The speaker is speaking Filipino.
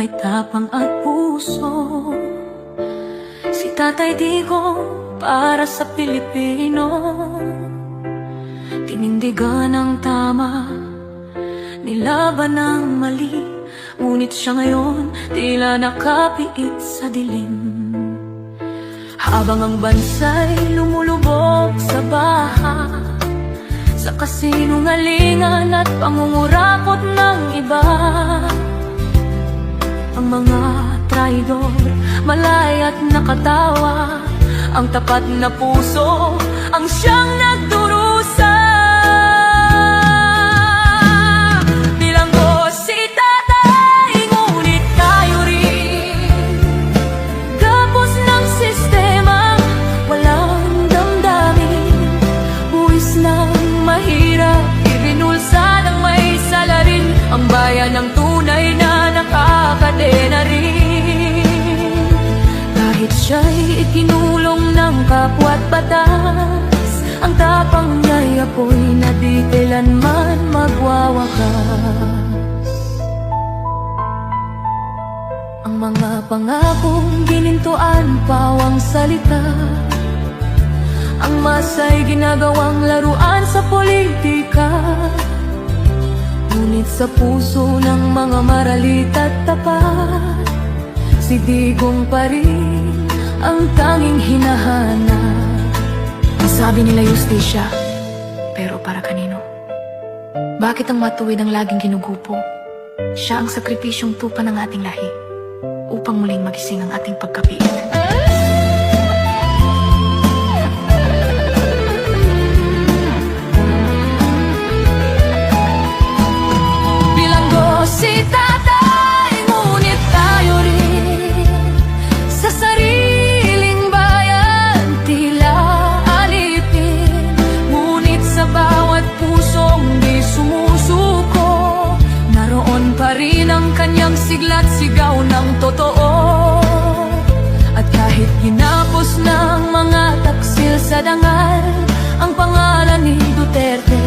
may tapang at puso. Si Tatay Digong para sa Pilipino, tinindigan ang tama, nilaban ang mali. Ngunit siya ngayon tila nakapiit sa dilim. Habang ang bansa'y lumulubog sa baha, sa kasinungalingan at pangungurakot ng iba, ang mga traidor malay at nakatawa, ang tapat na puso ang siyang nagdurusa. Bilanggo si Tatay, ngunit tayo rin gapos ng sistema, walang damdamin, buwis ng mahirap, ibinulsa ng may salarin, ang bayan ng tunay na nakakadena rin. Kahit siya'y ikinulong ng kapwa't batas, ang tapang niya'y apoy na di kailanman magwawakas. Ang mga pangakong ginintuan, pawang salita, ang masa'y ginagawang laruan sa politika. Ngunit sa puso ng mga maralit at tapat, si Digong pa rin ang tanging hinahanap. Sabi nila justisya, pero para kanino? Bakit ang matuwid ang laging ginugupo? Siya ang sakripisyong tupa ng ating lahi upang muling magising ang ating pagkapiit. Bilanggo si Tatay, ngunit tayo rin sa sariling bayan tila alipin. Ngunit sa bawat pusong di sumusuko, naroon pa rin ang kanyang sigla't sigaw ng totoo. At kahit ginapos ng mga taksil sa dangal ang pangalan ni Duterte,